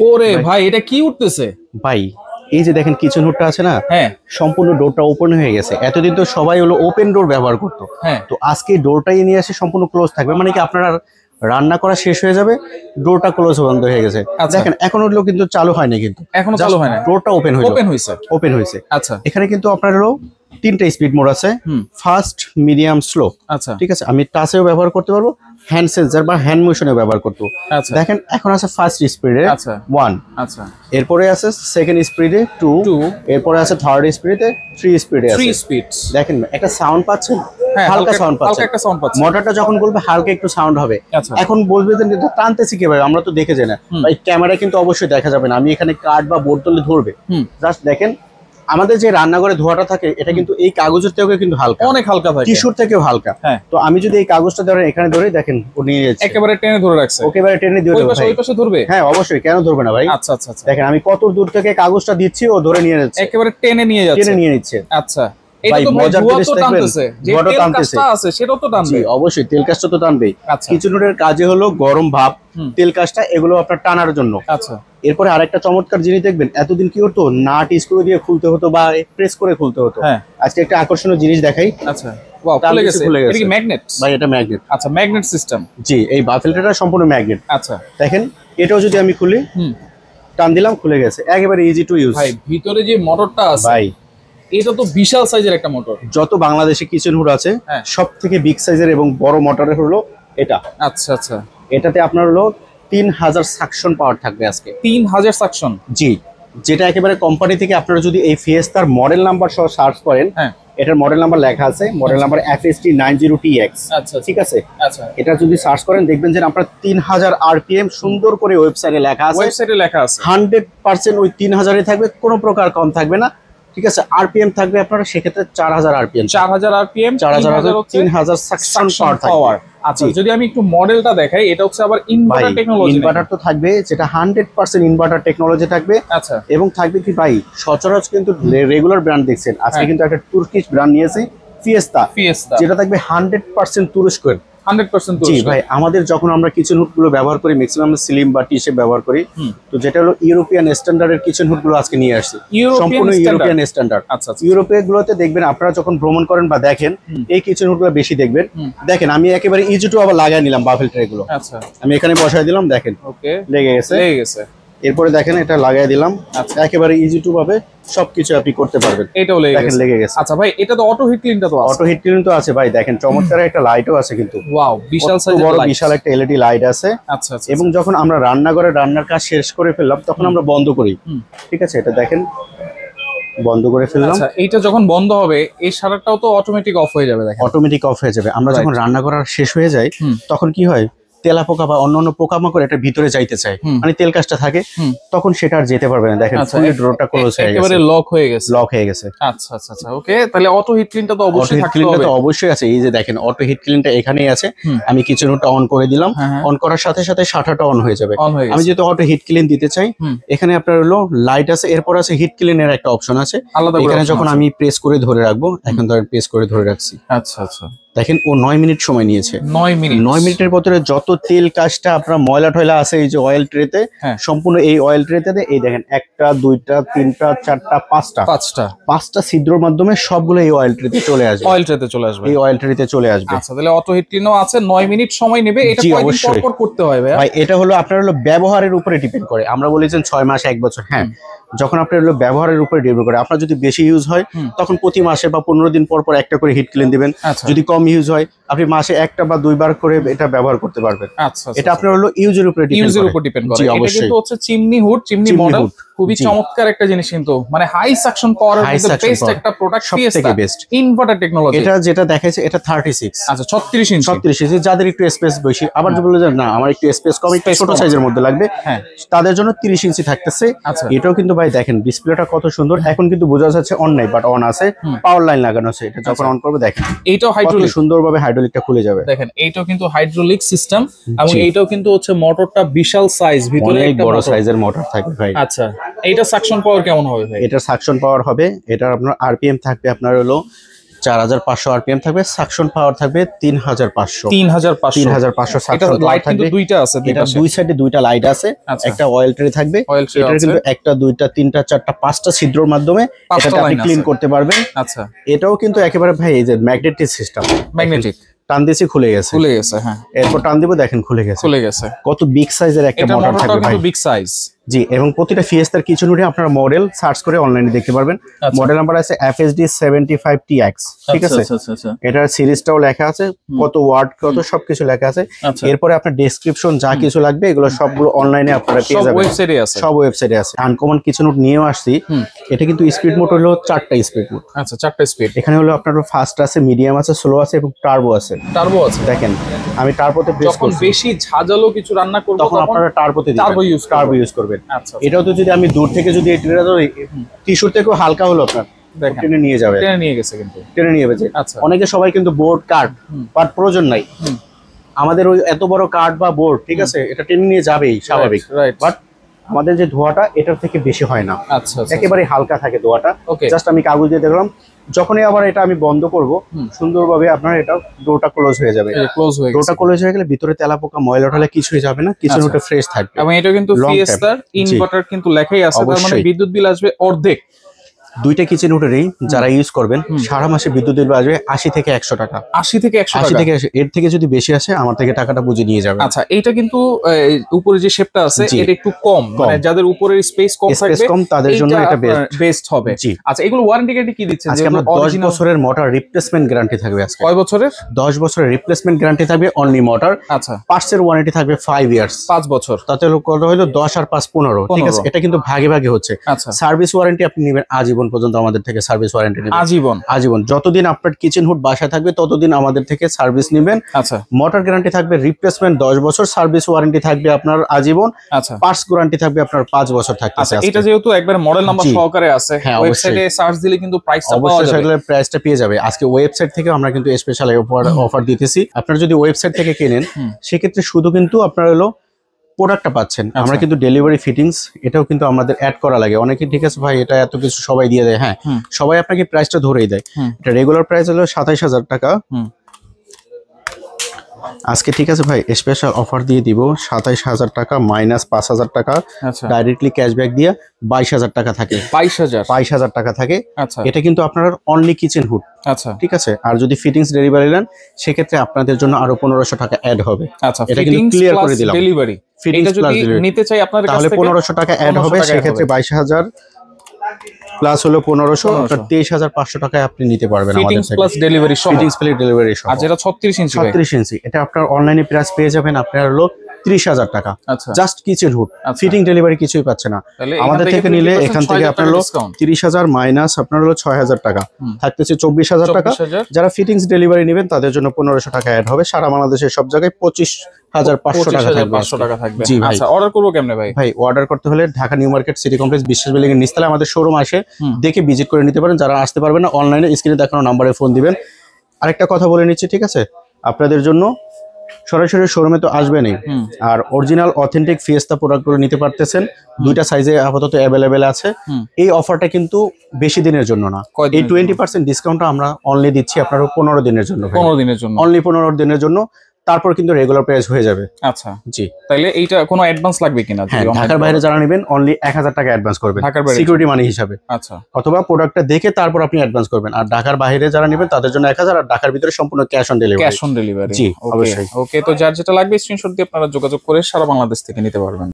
ওরে ভাই এটা কি উঠতেছে ভাই? এই যে দেখেন কিচেন হুডটা আছে না, হ্যাঁ সম্পূর্ণ ডোরটা ওপেন হয়ে গেছে। এতদিন তো সবাই হলো ওপেন ডোর ব্যবহার করতো, হ্যাঁ তো আজকে ডোরটাই নিয়ে আসে সম্পূর্ণ ক্লোজ থাকবে, মানে কি আপনারা রান্না করা শেষ হয়ে যাবে, ডোরটা ক্লোজ বন্ধ হয়ে গেছে। দেখেন এখন হলো কিন্তু চালু হয়নি, কিন্তু এখনো চালু হয় না, ডোরটা ওপেন হয়েছে। ওপেন হয়েছে। আচ্ছা এখানে কিন্তু আপনার হলো 3টা স্পিড মোড আছে, ফাস্ট, মিডিয়াম, স্লো। আচ্ছা ঠিক আছে, আমি টাচেও ব্যবহার করতে পারবো, হ্যান্ড সেন্সর বা হ্যান্ড মোশনেও ব্যবহার করতে পারবো। আচ্ছা দেখেন এখন আছে ফার্স্ট স্পিডে 1, আচ্ছা এরপরে আছে সেকেন্ড স্পিডে 2, এরপরে আছে থার্ড স্পিডে 3 স্পিডে আছে। 3 স্পিডস। দেখেন একটা সাউন্ড পাচ্ছেন, হ্যাঁ হালকা সাউন্ড হালকা পাচ্ছেন। একটা সাউন্ড পাচ্ছেন। মোটরটা যখন বলবে হালকা একটু সাউন্ড হবে। আচ্ছা এখন বলবে যে এটা টানতেছি কিভাবে, আমরা তো দেখে যাই না ভাই, ক্যামেরা কিন্তু অবশ্যই দেখা যাবে না। আমি এখানে কাঠ বা বোর্ড তুলে ধরবে, জাস্ট দেখেন আমাদের যে রান্নাঘরে ধোয়াটা থাকে এটা কিন্তু এই কাগজের থেকেও কিন্তু হালকা, অনেক হালকা থাকে, টিস্যুর থেকেও হালকা। হ্যাঁ তো আমি যদি এই কাগজটা ধরে এখানে ধরে দেখেন ও নিয়ে যাচ্ছে, একেবারে টেনে ধরে রাখছে। একেবারে টেনে দিয়ে দেবো ভাই। ওই পাশে ধরবে? হ্যাঁ অবশ্যই, কেন ধরবে না ভাই। আচ্ছা আচ্ছা আচ্ছা, দেখেন আমি কত দূর থেকে কাগজটা দিচ্ছি, ও ধরে নিয়ে যাচ্ছে, একেবারে টেনে নিয়ে যাচ্ছে, টেনে নিয়ে নিচ্ছে। আচ্ছা এটা তো ভাই ধোয়া তো টানতেছে, যে তেল কাজটা আছে সেটাও তো টানবে। জি অবশ্যই, তেল কাজটা তো টানবেই। আচ্ছা কিচেন হুডের কাজে হলো গরম ভাপ, তেল কাজটা, এগুলো আপনার টানার জন্য। আচ্ছা এরপরে আরেকটা চমৎকার জিনিস দেখবেন, এতদিন কি হতো, নাট স্ক্রু দিয়ে খুলতে হতো বা প্রেস করে খুলতে হতো। হ্যাঁ আজকে একটা আকর্ষণীয় জিনিস দেখাই। আচ্ছা ওয়াও, খুলে গেছে। এটা কি ম্যাগনেট? ভাই এটা ম্যাগনেট। আচ্ছা ম্যাগনেট সিস্টেম। জি, এই বাফেলটা সম্পূর্ণ ম্যাগনেট। আচ্ছা দেখেন এটাও যদি আমি খুলি, টান দিলাম, খুলে গেছে, একেবারে ইজি টু ইউজ। ভাই ভিতরে যে মোটরটা আছে ভাই এটা তো বিশাল সাইজের একটা মোটর। যত বাংলাদেশে কিচেন হুড আছে হ্যাঁ। সব থেকে বিগ সাইজের এবং বড় মোটরের হলো এটা। আচ্ছা আচ্ছা, এটাতে আপনার হলো 3000 সাকশন পাওয়ার থাকবে আজকে। 3000 সাকশন? জি, যেটা একেবারে কোম্পানি থেকে আপনারা যদি এই ফিয়েস্তার মডেল নাম্বার সহ সার্চ করেন, হ্যাঁ এটার মডেল নাম্বার লেখা আছে, মডেল নাম্বার FST90TX। আচ্ছা ঠিক আছে, আচ্ছা এটা যদি সার্চ করেন দেখবেন যে আপনার 3000 RPM সুন্দর করে ওয়েবসাইটে লেখা আছে। ওয়েবসাইটে লেখা আছে 100% ওই 3000-এ থাকবে, কোনো প্রকার কম থাকবে না। ঠিক আছে, RPM থাকবে আপনার সেক্ষেত্রে 4000 RPM, 4000 RPM, 3000 সাকশন পাওয়ার। আচ্ছা যদি আমি একটু মডেলটা দেখাই, এটা হচ্ছে আবার ইনভার্টার টেকনোলজি। ইনভার্টার তো থাকবে, যেটা 100% ইনভার্টার টেকনোলজি থাকবে। আচ্ছা এবং থাকবে কি ভাই, সচরাচর কিন্তু রেগুলার ব্র্যান্ড দেখছেন, আজকে কিন্তু একটা তুর্কিশ ব্র্যান্ড নিয়েছে, ফিয়েস্তা, যেটা থাকবে 100% তুরস্কের। 100% জি ভাই, আমাদের যখন আমরা কিচেন হুড গুলো ব্যবহার করি ম্যাক্সিমাম স্লিম বা টি শেপ ব্যবহার করি, তো যেটা হলো ইউরোপিয়ান স্ট্যান্ডার্ডের কিচেন হুড গুলো আজকে নিয়ে আসছি, সম্পূর্ণ ইউরোপিয়ান স্ট্যান্ডার্ড। আচ্ছা ইউরোপীয় গুলোতে দেখবেন আপনারা যখন ভ্রমণ করেন বা দেখেন, এই কিচেন হুড গুলো বেশি দেখবেন। দেখেন আমি একেবারে ইজি টু আবার লাগাই নিলাম বাফেল ট্রে গুলো। আচ্ছা আমি এখানে বসাই দিলাম, দেখেন ওকে লেগে গেছে। এরপরে দেখেন এটা লাগাই দিলাম, একেবারে ইজি টু ভাবে সবকিছু আপনি করতে পারবেন। এটাও লেগে গেছে। আচ্ছা ভাই এটা তো অটো হিট ক্লিনটা তো আছে? অটো হিট ক্লিন তো আছে ভাই, দেখেন চমৎকার একটা লাইটও আছে কিন্তু। ওয়াও, বিশাল সাইজের লাইট, বিশাল একটা এলইডি লাইট আছে। আচ্ছা আচ্ছা, এবং যখন আমরা রান্নার কাজ শেষ করে ফেললাম তখন আমরা বন্ধ করি। ঠিক আছে, এটা দেখেন বন্ধ করে ফেললাম। আচ্ছা এইটা যখন বন্ধ হবে এই শাটারটাও তো অটোমেটিক অফ হয়ে যাবে? দেখেন অটোমেটিক অফ হয়ে যাবে। আমরা যখন রান্না করা শেষ হয়ে যায় তখন কি হয়, তেলাপোকা বা অন্যান্য পোকামাকড় এটা ভিতরে যাইতে চায়, মানে তেল কাজটা থাকে, তখন সেটা আর যেতে পারবে না। দেখেন ফুল ডোরটা ক্লোজ হয়ে গেছে, একেবারে লক হয়ে গেছে। আচ্ছা আচ্ছা আচ্ছা ওকে, তাহলে অটো হিট ক্লিনটা তো অবশ্যই থাকতে হবে। তো অবশ্যই আছে। এই যে দেখেন অটো হিট ক্লিনটা এখানেই আছে। আমি কিচেন হুডটা অন করে দিলাম, অন করার সাথে সাথে শাটারটা অন হয়ে যাবে। আমি যেহেতু অটো হিট ক্লিন দিতে চাই, এখানে আপনার হলো লাইট আছে, এরপর আছে হিট ক্লিনের একটা অপশন আছে আলাদা। এখানে যখন আমি প্রেস করে ধরে রাখবো, এখন ধরেন প্রেস করে ধরে রাখছি। আচ্ছা আচ্ছা, দেখেন ও 9 মিনিট সময় নিয়েছে। 9 মিনিটের ভিতরে যত তেল কাজটা আপনার ময়লা টয়লা আছে এই যে অয়েল ট্রেতে, সম্পূর্ণ এই অয়েল ট্রেতে এই দেখেন 1টা 2টা 3টা 4টা 5টা ছিদ্রের মাধ্যমে সবগুলো এই অয়েল ট্রেতে চলে আসবে। এই অয়েল ট্রেতে চলে আসবে। আচ্ছা তাহলে অটো হিট ক্লিনও আছে, 9 মিনিট সময় নেবে। এটা কয়দিন পর পর করতে হয় ভাই? এটা হলো আপনার হলো ব্যবহারের উপরে ডিপেন্ড করে। আমরা বলেছেন 6 মাস 1 বছর, হ্যাঁ যখন আপনার হলো ব্যবহারের উপরে ডিপেন্ড করে। আপনার যদি বেশি ইউজ হয় তখন প্রতি মাসে বা 15 দিন পর পর একটা করে হিট ক্লিন দিবেন। যদি কম ইউজ হয় আপনি মাসে 1টা বা 2বার করে এটা ব্যবহার করতে পারবেন। এটা আপনার হলো ইউজের উপরে ডিপেন্ড করে। এটা কিন্তু হচ্ছে চিমনি হুড, চিমনি মডেল, খুবই চমৎকার একটা জিনিস, কিন্তু মানে হাই সাকশন পাওয়ার মধ্যে বেস্ট একটা প্রোডাক্ট, সবথেকে বেস্ট ইনভার্টার টেকনোলজি। এটা যেটা দেখাইছে এটা 36, আচ্ছা 36 ইঞ্চি। যাদের একটু স্পেস বেশি, আবার যে বলে না আমার একটু স্পেস কম, একটু ছোট সাইজের মধ্যে লাগবে, হ্যাঁ তাদের জন্য 30 ইঞ্চি থাকতেছে। এটাও কিন্তু ভাই দেখেন ডিসপ্লেটা কত সুন্দর। এখন কিন্তু বোঝা যাচ্ছে অন নাই, বাট অন আছে, পাওয়ার লাইন লাগানো আছে। এটা যখন অন করবে দেখেন এইটাও হাইড্রোলিক, সুন্দরভাবে হাইড্রোলিকটা খুলে যাবে। দেখেন এইটাও কিন্তু হাইড্রোলিক সিস্টেম, এবং এইটাও কিন্তু হচ্ছে মোটরটা বিশাল সাইজ, ভিতরে একটা বড় সাইজের মোটর থাকবে ভাই। আচ্ছা এইটা সাকশন পাওয়ার কেমন হবে ভাই? এটা সাকশন পাওয়ার হবে, এটার আপনার আরপিএম থাকবে আপনার হলো 4500 আরপিএম থাকবে, সাকশন পাওয়ার থাকবে 3500 3500 সাকশন লাইট কিন্তু দুইটা আছে, এটা দুই সাইডে দুইটা লাইট আছে, একটা অয়েল ট্রে থাকবে, এটার কিন্তু একটা দুইটা তিনটা চারটা পাঁচটা ছিদ্রের মাধ্যমে এটাকে আপনি ক্লিন করতে পারবেন। আচ্ছা, এটাও কিন্তু একেবারে ভাই এই যে ম্যাগনেটিক সিস্টেম, ম্যাগনেটিক টান দিয়েছি খুলে গেছে, হ্যাঁ, এরপর টান দিব দেখেন খুলে গেছে। কত বিগ সাইজের একটা মোটর থাকবে ভাই, বিগ সাইজ। জি, এবং প্রতিটা ফিয়েস্তার কিচেন হুডে আপনারা মডেল সার্চ করে অনলাইনে দেখতে পারবেন। মডেল নাম্বার আছে FSD 75TX, ঠিক আছে। এটার সিরিজটাও লেখা আছে, কত ওয়াট কত সবকিছু লেখা আছে। এরপরে আপনার ডেসক্রিপশন যা কিছু লাগবে এগুলো সবগুলো অনলাইনে আপনারা পেয়ে যাবেন, সব ওয়েবসাইটে আছে। আনকমন কিচেন হুড নিয়েও আসছি। এটা কিন্তু স্পিড মোটর হলো 4টা স্পিড মোড। আচ্ছা, 4টা স্পিড। এখানে হলো আপনার ফাস্ট আছে, মিডিয়াম আছে, স্লো আছে এবং টার্বো আছে। দেখেন আমি টার্বোতে প্রেস করব, যখন বেশি ঝাঁঝালো কিছু রান্না করব তখন আপনারা টার্বোতে দিবেন, টার্বো ইউজ করবেন। আচ্ছা, এটাও তো যদি আমি দূর থেকে যদি এটা টিস্যুর থেকেও হালকা হলো আপনার টেনে নিয়ে যাবে, টেনে নিয়ে গেছে কিন্তু টেনে নিয়ে গেছে। আচ্ছা, অনেকে সবাই কিন্তু বোর্ড কার্ড বাট প্রয়োজন নাই, আমাদের ওই এত বড় কার্ড বা বোর্ড, ঠিক আছে, এটা টেনে নিয়ে যাবেই স্বাভাবিক, বাট আমাদের যে ধোঁয়াটা এটার থেকে বেশি হয় না। আচ্ছা, একেবারে হালকা থাকে ধোঁয়াটা। জাস্ট আমি কাগজ দিয়ে দেখলাম, যখনই আবার এটা আমি বন্ধ করব সুন্দরভাবে আপনার এটা ডোরটা ক্লোজ হয়ে যাবে। ডোরটা ক্লোজ হয়ে গেলে ভিতরে তেলাপোকা ময়লা টয়লা কিছুই যাবে না, কিচেন হুডটা ফ্রেশ থাকবে। এবং এটা কিন্তু ফিয়েস্তার ইনভার্টার কিন্তু লেখাই আছে, তার মানে বিদ্যুৎ বিল আসবে অর্ধেক। দুইটা কিচেন হুডেরই যারা ইউজ করবেন সারা মাসে বিদ্যুৎ বিল আসবে 80 থেকে 100 টাকা। 80 থেকে 100 টাকা, 80 থেকে 100, এর থেকে যদি বেশি আসে আমার থেকে টাকাটা বুঝে নিয়ে যাবে। আচ্ছা, এইটা কিন্তু উপরে যে শেপটা আছে এটা একটু কম, মানে যাদের উপরের স্পেস কম থাকবে তাদের জন্য এটা বেস্ট হবে। আচ্ছা, এগুলো ওয়ারেন্টি গ্যারান্টি কি দিচ্ছেন? আজকে আমরা 10 বছরের মোটর রিপ্লেসমেন্ট গ্যারান্টি থাকবে। আজকে কয় বছরের? 10 বছরের রিপ্লেসমেন্ট গ্যারান্টি থাকবে অনলি মোটর। আচ্ছা, পার্টস এর ওয়ারেন্টি থাকবে 5 ইয়ার্স, 5 বছর। তাতে কত হলো 10 আর 5 15, ঠিক আছে। এটা কিন্তু ভাগে ভাগে হচ্ছে। আচ্ছা, সার্ভিস ওয়ারেন্টি আপনি নেবেন আজীবন পর্যন্ত আমাদের থেকে সার্ভিস ওয়ারেন্টি নেবেন, আজীবন। যতদিন আপনার কিচেন হুড বাসায় থাকবে ততদিন আমাদের থেকে সার্ভিস নেবেন। আচ্ছা, মোটর গ্যারান্টি থাকবে রিপ্লেসমেন্ট 10 বছর, সার্ভিস ওয়ারেন্টি থাকবে আপনার আজীবন। আচ্ছা, পার্টস গ্যারান্টি থাকবে আপনার 5 বছর থাকবে। আচ্ছা, এটা যেহেতু একবার মডেল নাম্বার সহকারে আছে, ওয়েবসাইটে সার্চ দিলে কিন্তু প্রাইসটা পাওয়া যাবে, অবশ্যই প্রাইসটা পেয়ে যাবে। আজকে ওয়েবসাইট থেকে আমরা কিন্তু স্পেশাল অফার দিতেছি। আপনারা যদি ওয়েবসাইট থেকে কেনেন সেক্ষেত্রে শুধু কিন্তু আপনার হলো প্রোডাক্টটা পাচ্ছেন, আমরা কিন্তু ডেলিভারি ফিটিংস এটাও কিন্তু আমাদের অ্যাড করা লাগে। অনেকে ঠিক আছে ভাই এটা এত কিছু সবাই দিয়ে দেয়, হ্যাঁ সবাই আপনাকে প্রাইসটা ধরেই দেয়। এটা রেগুলার প্রাইস হলো 27000 টাকা। আজকে ঠিক আছে ভাই স্পেশাল অফার দিয়ে দিব 27000 টাকা মাইনাস 5000 টাকা, ডাইরেক্টলি ক্যাশব্যাক দিয়ে 22000 টাকা থাকে। 22000 টাকা থাকে। এটা কিন্তু আপনার অনলি কিচেন হুড। আচ্ছা, ঠিক আছে। আর যদি ফিটিংস ডেলিভারি নেন সেক্ষেত্রে আপনাদের জন্য আরো 1500 টাকা অ্যাড হবে। আচ্ছা, এটা কিন্তু ক্লিয়ার করে দিলাম। ডেলিভারি ফিটিংস প্লাস ডেলিভারি নিতে চাই আপনাদের কাছ তাহলে থেকে 1500 টাকা অ্যাড হবে, সেক্ষেত্রে 22000 প্লাস হলো 1500, অর্থাৎ 23500 টাকায় আপনি নিতে পারবেন আমাদের ফিটিংস থেকে। প্লাস ডেলিভারি সহ, ফিটিংস প্লাস ডেলিভারি সহ। আর যেটা 36 ইঞ্চি 36 ইঞ্চি এটা আপনার অনলাইনে প্রাইস পেয়ে যাবেন আপনার হলো 30000 টাকা। আচ্ছা, just kitchen hood, fitting delivery কিছুই পাচ্ছে না। আমাদের থেকে নিলে এখান থেকে আপনার হলো 30000 মাইনাস আপনার হলো 6000 টাকা, থাকতেছে 24000 টাকা। যারা ফিটিংস ডেলিভারি নেবেন তাদের জন্য 1500 টাকা অ্যাড হবে। সারা বাংলাদেশের সব জায়গায় 25500 টাকা থাকবে। জি ভাই, আচ্ছা, অর্ডার করব কেমনে ভাই? ভাই অর্ডার করতে হলে Dhaka new market city complex বিশ্বাস বিল্ডিং এর নিচতলায় আমাদের শোরুম আসে দেখে ভিজিট করে নিতে পারেন। যারা আসতে পারবেন না অনলাইনে স্ক্রিনে দেখানো নম্বরে ফোন দিবেন। আরেকটা কথা বলে নিচ্ছি, ঠিক আছে, আপনাদের জন্য সরাসরি শোরুমে তো আসবেনই, আর অরিজিনাল অথেন্টিক ফিয়েস্তা প্রোডাক্টগুলো নিতে পারতেছেন। দুইটা সাইজে আপাতত অ্যাভেলেবেল আছে। এই অফারটা কিন্তু বেশি দিনের জন্য না, এই 20% ডিসকাউন্টটা আমরা অনলি দিচ্ছি আপনার 15 দিনের জন্য। 15 দিনের জন্য, অনলি 15 দিনের জন্য, তারপর কিন্তু রেগুলার প্রাইস হয়ে যাবে। আচ্ছা, জি। তাহলে এইটা কোনো অ্যাডভান্স লাগবে কিনা? ঢাকার বাইরে যারা নেবেন অনলি 1000 টাকা অ্যাডভান্স করবেন সিকিউরিটি মানি হিসাবে। আচ্ছা, অথবা প্রোডাক্টটা দেখে তারপর আপনি অ্যাডভান্স করবেন। আর ঢাকার বাইরে যারা নেবেন তাদের জন্য 1000, আর ঢাকার ভিতরে সম্পূর্ণ ক্যাশ অন ডেলিভারি। জি, অবশ্যই। ওকে, তো যার যেটা লাগবে স্ক্রিনশট দিয়ে আপনারা যোগাযোগ করে সারা বাংলাদেশ থেকে নিতে পারবেন।